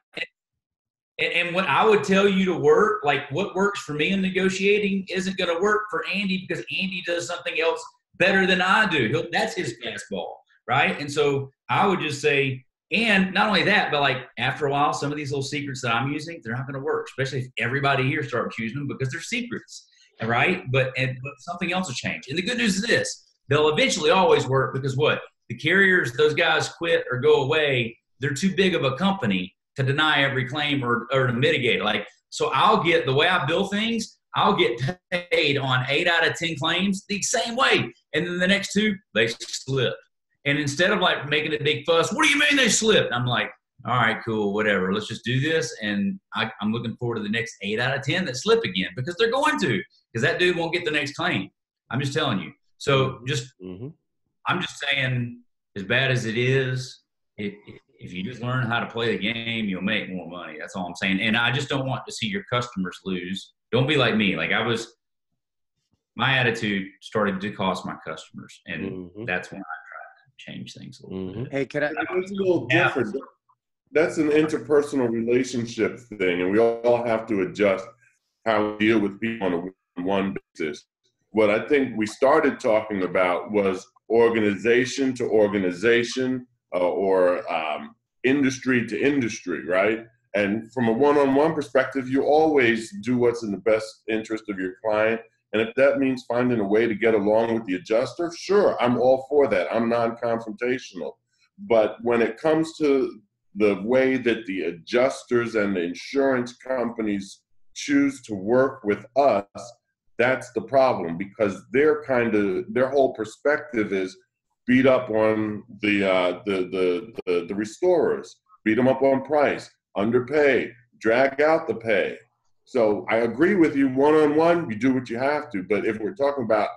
And what I would tell you to work, like what works for me in negotiating isn't going to work for Andy, because Andy does something else better than I do. That's his fastball, right? And so I would just say, and not only that, but like after a while, some of these little secrets that I'm using, they're not going to work, especially if everybody here starts using them, because they're secrets, right? But something else will change. And the good news is this: they'll eventually always work, because what? The carriers, those guys quit or go away. They're too big of a company to deny every claim or to mitigate. Like, so I'll get, the way I bill things, I'll get paid on 8 out of 10 claims the same way. And then the next 2, they slip. And instead of like making a big fuss, "What do you mean they slipped?" I'm like, "All right, cool, whatever. Let's just do this." And I'm looking forward to the next 8 out of 10 that slip again, because they're going to, because that dude won't get the next claim. I'm just telling you. So I'm just saying, as bad as it is, if you just learn how to play the game, you'll make more money. That's all I'm saying. And I just don't want to see your customers lose. Don't be like me. Like my attitude started to cost my customers, and that's when I tried to change things a little bit. Hey, could I? It's a little different. That's an interpersonal relationship thing, and we all have to adjust how we deal with people on a one-on-one basis. What I think we started talking about was organization to organization, or industry to industry, right? And from a one-on-one perspective, you always do what's in the best interest of your client. And if that means finding a way to get along with the adjuster, sure, I'm all for that. I'm non-confrontational. But when it comes to the way that the adjusters and the insurance companies choose to work with us, that's the problem, because their whole perspective is beat up on the restorers, beat them up on price, underpay, drag out the pay. So I agree with you, one-on-one, you do what you have to. But if we're talking about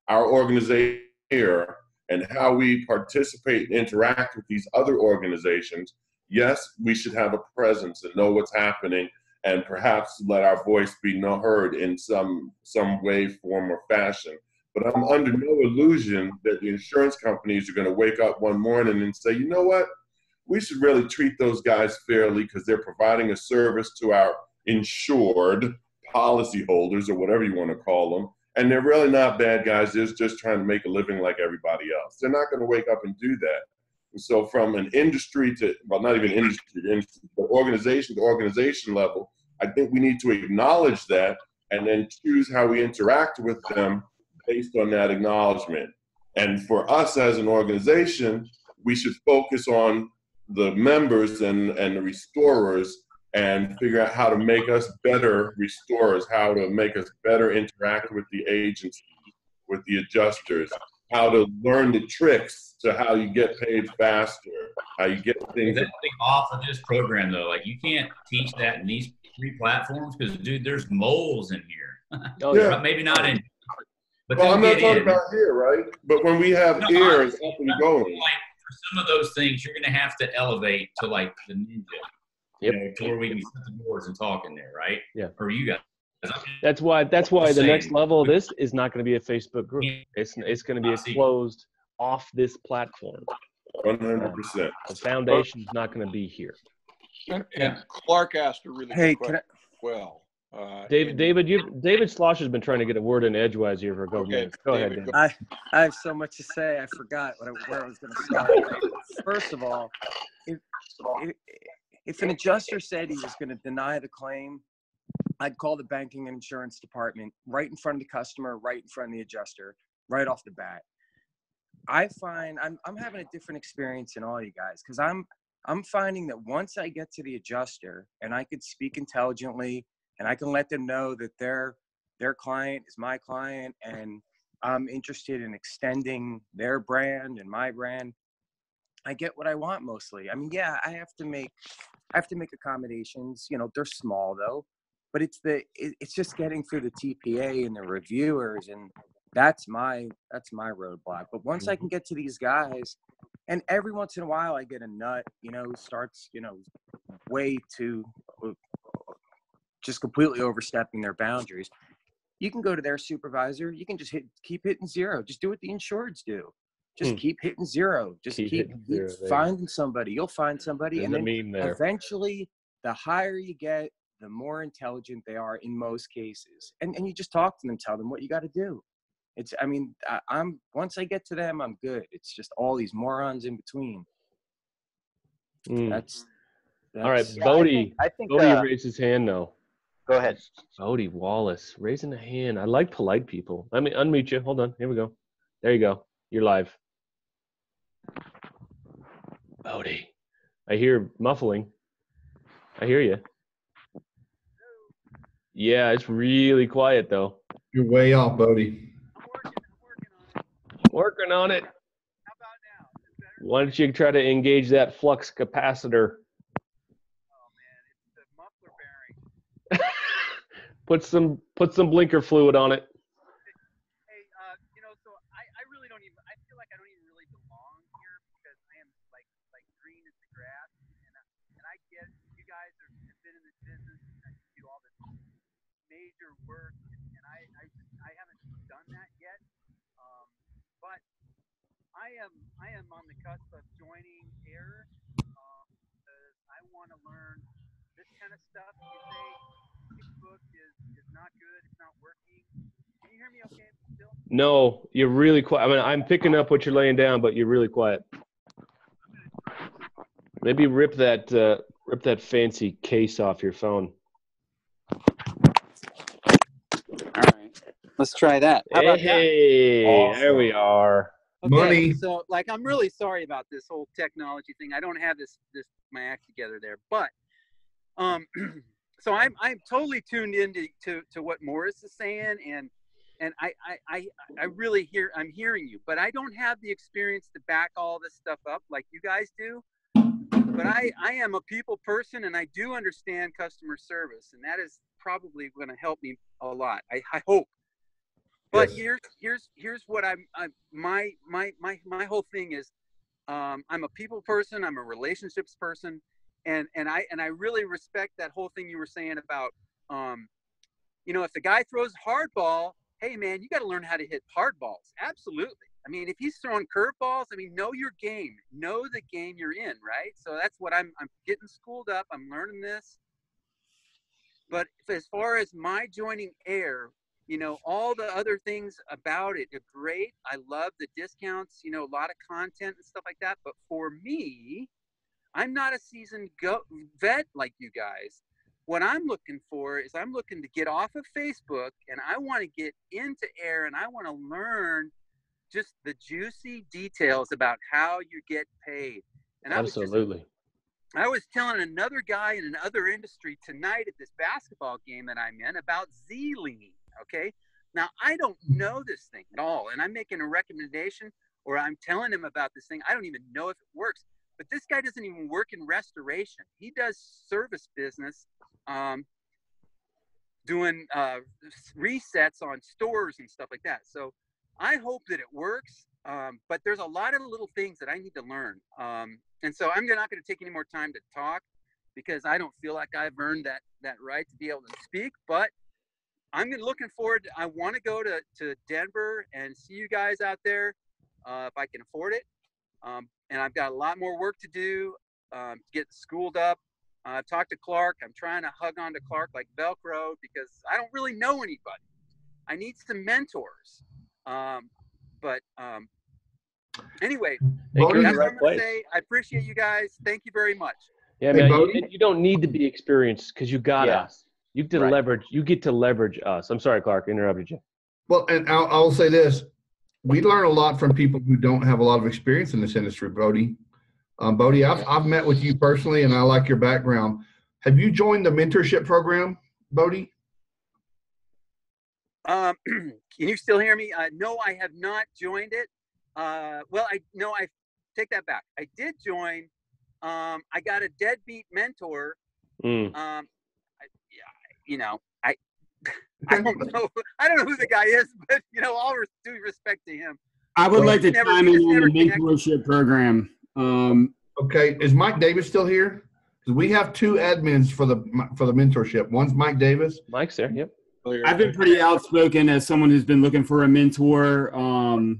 our organization here and how we participate and interact with these other organizations, yes, we should have a presence and know what's happening, and perhaps let our voice be heard in some way, form, or fashion. But I'm under no illusion that the insurance companies are going to wake up one morning and say, "You know what? We should really treat those guys fairly, because they're providing a service to our insured policyholders," or whatever you want to call them. And they're really not bad guys. They're just trying to make a living like everybody else. They're not going to wake up and do that. And so from an industry to, well, not even industry to industry, but organization to organization level, I think we need to acknowledge that and then choose how we interact with them based on that acknowledgement. And for us as an organization, we should focus on the members and the restorers, and figure out how to make us better restorers, how to make us better interact with the agents, with the adjusters, how to learn the tricks to how you get paid faster, how you get things. That's off of this program, though. Like, you can't teach that in these 3 platforms, because, dude, there's moles in here. Yeah. Maybe not in. But well, I'm not talking about here, right? But when we have ears up and going. Like, for some of those things, you're going to have to elevate to like the ninja. Yep. You know, to where we can shut the doors and talk in there, right? Yeah. Or you guys. That's why the Same. next level of this is not going to be a Facebook group. It's going to be a closed off this platform. 100%. The foundation is not going to be here. And Clark asked a really good question. Well, David Slosh has been trying to get a word in edgewise here for a couple minutes. Go ahead, David. I have so much to say. I forgot where I was going to start. Right? First of all, if an adjuster said he was going to deny the claim, I'd call the banking and insurance department right in front of the customer, right in front of the adjuster, right off the bat. I find I'm having a different experience than all you guys, because I'm finding that once I get to the adjuster and I could speak intelligently and I can let them know that their client is my client and I'm interested in extending their brand and my brand, I get what I want mostly. I mean, yeah, I have to make accommodations. You know, they're small though. But it's just getting through the TPA and the reviewers, and that's my roadblock. But once I can get to these guys, and every once in a while I get a nut, you know, starts, you know, way too just completely overstepping their boundaries. You can go to their supervisor. You can just keep hitting zero. Just do what the insureds do. Just keep hitting zero. Just keep finding somebody. You'll find somebody, and then eventually, the higher you get, the more intelligent they are in most cases. And you just talk to them, tell them what you got to do. Once I get to them, I'm good. It's just all these morons in between. That's all right. Yeah, Bodie, I think Bodie raised his hand now. Go ahead. Bodie Wallace raising a hand. I like polite people. Let me unmute you. Hold on. Here we go. There you go. You're live. Bodie, I hear muffling. I hear you. Yeah, it's really quiet though. You're way off, Bodie. Working on it. How about now? Why don't you try to engage that flux capacitor? Oh man, it's the muffler bearing. Put some blinker fluid on it. Hey, you know, so I really don't even. I feel like I don't even really belong here because I am like green as the grass, and I get you guys have been in this business and you do all this major work, and I haven't done that yet. But I am on the cusp of joining A.I.R because I want to learn this kind of stuff. You say Facebook is not good, it's not working. Can you hear me okay still? No, you're really quiet. I mean, I'm picking up what you're laying down, but you're really quiet. Maybe rip that fancy case off your phone. All right, let's try that. How about that? Awesome. There we are. Okay, Money. so I'm really sorry about this whole technology thing. I don't have this my act together there, but so I'm totally tuned into to what Morris is saying, and I really I'm hearing you, but I don't have the experience to back all this stuff up like you guys do. But I am a people person, and I do understand customer service, and that is probably going to help me a lot. I hope. But yes. here's what my whole thing is. I'm a people person. I'm a relationships person, and I really respect that whole thing you were saying about, you know, if the guy throws hard ball, hey man, you got to learn how to hit hard balls. Absolutely. I mean, if he's throwing curveballs, I mean, know your game, know the game you're in, right? So that's what I'm getting schooled up. I'm learning this. But as far as my joining A.I.R, you know, all the other things about it are great. I love the discounts, you know, a lot of content and stuff like that. But for me, I'm not a seasoned vet like you guys. What I'm looking for is I'm looking to get off of Facebook, and I want to get into A.I.R, and I want to learn just the juicy details about how you get paid. And absolutely. I was telling another guy in another industry tonight at this basketball game that I'm in about Z-Lean, okay? Now, I don't know this thing at all, and I'm making a recommendation, or I'm telling him about this thing. I don't even know if it works. But this guy doesn't even work in restoration. He does service business, doing resets on stores and stuff like that. So I hope that it works, but there's a lot of little things that I need to learn. And so I'm not going to take any more time to talk, because I don't feel like I've earned that right to be able to speak. But I'm looking forward. I want to go to Denver and see you guys out there if I can afford it. And I've got a lot more work to do to get schooled up. I've talked to Clark. I'm trying to hug on to Clark like Velcro because I don't really know anybody. I need some mentors. Anyway, that's what I'm going to say. I appreciate you guys. Thank you very much. Yeah, man. You don't need to be experienced because you got us. You get to leverage. You get to leverage us. I'm sorry, Clark, interrupted you. Well, and I'll say this: we learn a lot from people who don't have a lot of experience in this industry, Bodie. Bodie, I've met with you personally, and I like your background. Have you joined the mentorship program, Bodie? Can you still hear me? No, I have not joined it. I take that back. I did join. I got a deadbeat mentor. I don't know. I don't know who the guy is, but all due respect to him. I would like to chime in on the mentorship program. Okay, is Mike Davis still here? Because we have two admins for the mentorship. One's Mike Davis. Mike's there. Yep. I've been pretty outspoken as someone who's been looking for a mentor. I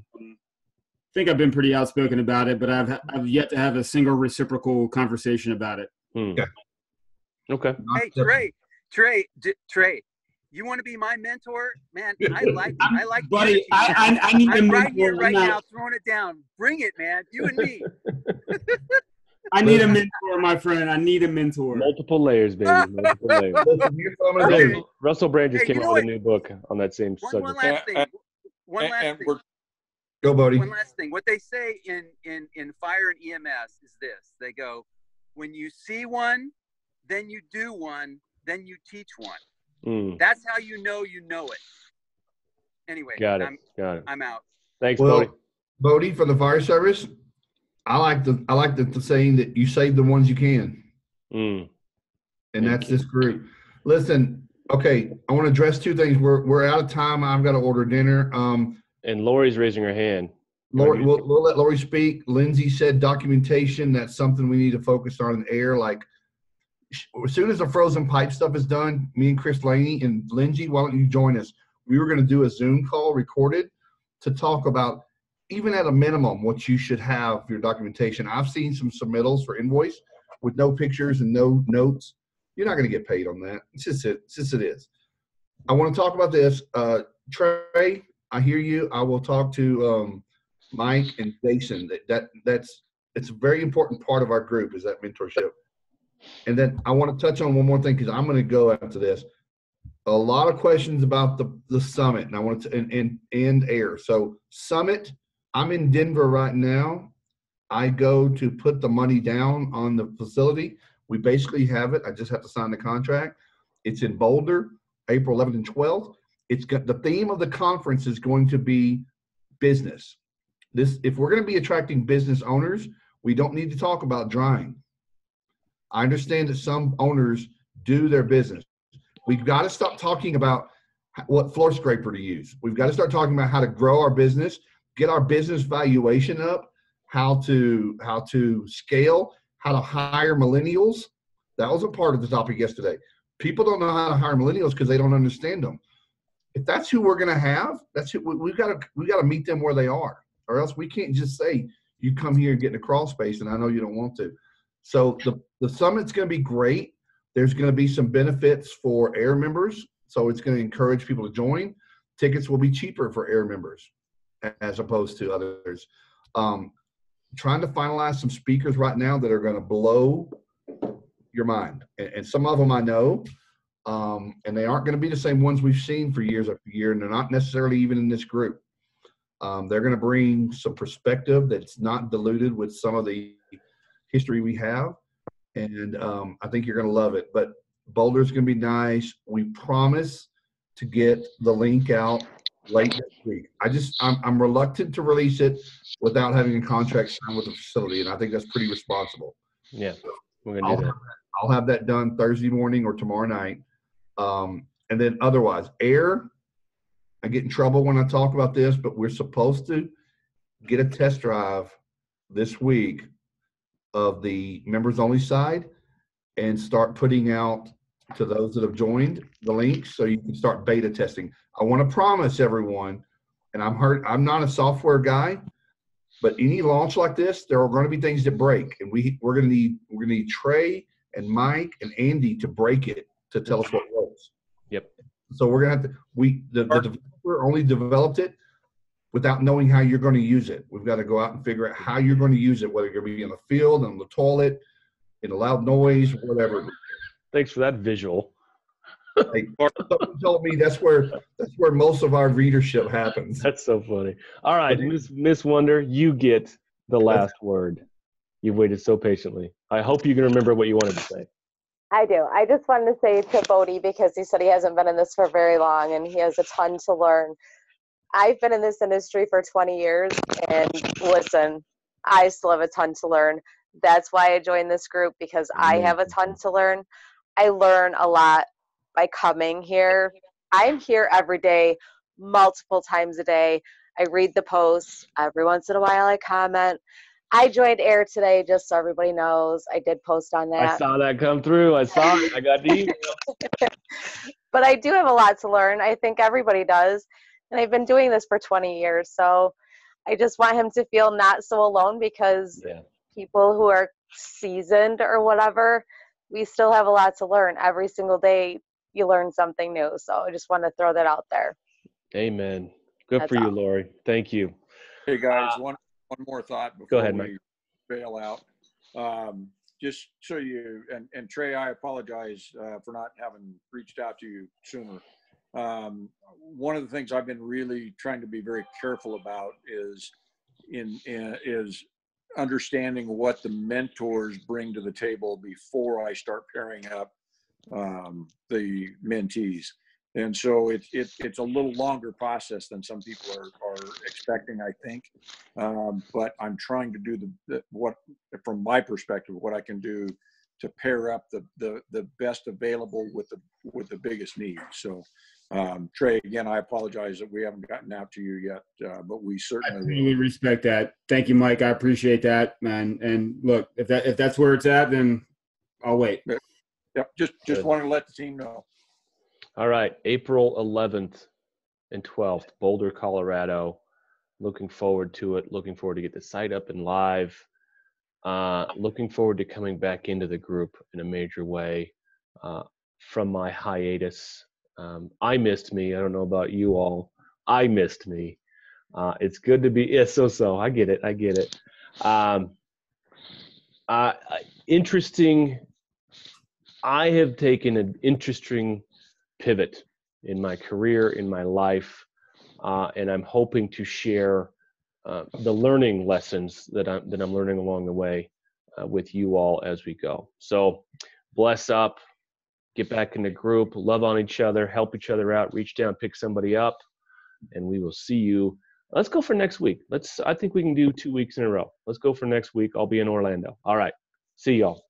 think I've been pretty outspoken about it, but I've yet to have a single reciprocal conversation about it. Okay. Hey, Trey, you want to be my mentor? Man, I like buddy. I need I'm a right mentor here, right now, throwing it down. Bring it, man. You and me. I need a mentor, my friend. I need a mentor. Multiple layers, baby. Multiple layers. Here's what I'm gonna do. Russell Brand just came out with a new book on that same subject. One last thing. Go, Bodie. One last thing. What they say in fire and EMS is this. They go, when you see one, then you do one, then you teach one. That's how you know it. Anyway, got it. I'm out. Thanks, Bodie. Bodie, for the fire service, I like the saying that you save the ones you can. And that's this group. Listen, okay, I want to address two things. We're out of time. I've got to order dinner. And Lori's raising her hand. Lori, we'll let Lori speak. Lindsay said documentation. That's something we need to focus on in air. Like, as soon as the frozen pipe stuff is done, me and Chris Laney and Lindsay, why don't you join us? We were going to do a Zoom call recorded to talk about, even at a minimum, what you should have for your documentation. I've seen some submittals for invoice with no pictures and no notes. You're not going to get paid on that. It's just it is. I want to talk about this. Trey, I hear you. I will talk to Mike and Jason. It's a very important part of our group is that mentorship. And then I want to touch on one more thing because I'm going to go after this. A lot of questions about the summit, and I want to and A.I.R. So summit, I'm in Denver right now. I go to put the money down on the facility. We basically have it. I just have to sign the contract. It's in Boulder, April 11th and 12th. The theme of the conference is going to be business. If we're going to be attracting business owners, we don't need to talk about drying. I understand that some owners do their business. We've got to stop talking about what floor scraper to use. We've got to start talking about how to grow our business, get our business valuation up, how to scale, how to hire millennials. That was a part of the topic yesterday. People don't know how to hire millennials because they don't understand them. If that's who we're going to have, that's who we got to meet them where they are, or else we can't just say you come here and get in a crawl space, and I know you don't want to. So the summit's going to be great. There's going to be some benefits for A.I.R members, so it's going to encourage people to join. Tickets will be cheaper for A.I.R members as opposed to others. Trying to finalize some speakers right now that are going to blow your mind, and some of them I know, and they aren't going to be the same ones we've seen for years after year, and they're not necessarily even in this group. They're going to bring some perspective that's not diluted with some of the history we have, and I think you're going to love it. But Boulder's going to be nice. We promise to get the link out late this week. I'm reluctant to release it without having a contract signed with the facility, and I think that's pretty responsible. Yeah, we're going to do that. I'll have that done Thursday morning or tomorrow night. And then otherwise, A.I.R, I get in trouble when I talk about this, but we're supposed to get a test drive this week of the members only side. and start putting out to those that have joined the links so you can start beta testing. I want to promise everyone, and I'm not a software guy, but any launch like this, there are going to be things that break, and we're going to need Trey and Mike and Andy to break it to tell us what works. Yep. So we're going to have to, the developer only developed it without knowing how you're going to use it. We've got to go out and figure out how you're going to use it, whether you're going to be in the field, on the toilet, in a loud noise, whatever. Thanks for that visual. Like, someone told me that's where most of our readership happens. That's so funny. All right, Miss Wonder, you get the last word. You've waited so patiently. I hope you can remember what you wanted to say. I do. I just wanted to say to Bodie, because he said he hasn't been in this for very long and he has a ton to learn. I've been in this industry for 20 years, and listen, I still have a ton to learn. That's why I joined this group, because I have a ton to learn. I learn a lot by coming here. I'm here every day, multiple times a day. I read the posts. Every once in a while I comment. I joined A.I.R today, just so everybody knows. I did post on that. I saw that come through. I saw it. I got the email. But I do have a lot to learn. I think everybody does. And I've been doing this for 20 years. So I just want him to feel not so alone, because people who are seasoned or whatever, we still have a lot to learn. Every single day you learn something new. So I just want to throw that out there. Amen. Good That's for you, all. Lori. Thank you. Hey guys, one more thought before go ahead, we Mike. bail out. Just so you, and Trey, I apologize for not having reached out to you sooner. One of the things I've been really trying to be very careful about is understanding what the mentors bring to the table before I start pairing up the mentees. And so it's a little longer process than some people are expecting, I think. But I'm trying to do what, from my perspective, what I can do to pair up the best available with the biggest need. So Trey, again, I apologize that we haven't gotten out to you yet, but we certainly will. Really respect that. Thank you, Mike. I appreciate that, man. And look, if that's where it's at, then I'll wait. Yep. Just wanted to let the team know. All right, April 11th and 12th, Boulder, Colorado. Looking forward to it. Looking forward to get the site up and live. Looking forward to coming back into the group in a major way from my hiatus. I missed me. I don't know about you all. I missed me. It's good to be. So. I get it. Interesting. I have taken an interesting pivot in my career, in my life, and I'm hoping to share the learning lessons that I'm learning along the way with you all as we go. So bless up, get back in the group, love on each other, help each other out, reach down, pick somebody up, and we will see you. Let's go for next week. I think we can do 2 weeks in a row. Let's go for next week. I'll be in Orlando. All right. See y'all.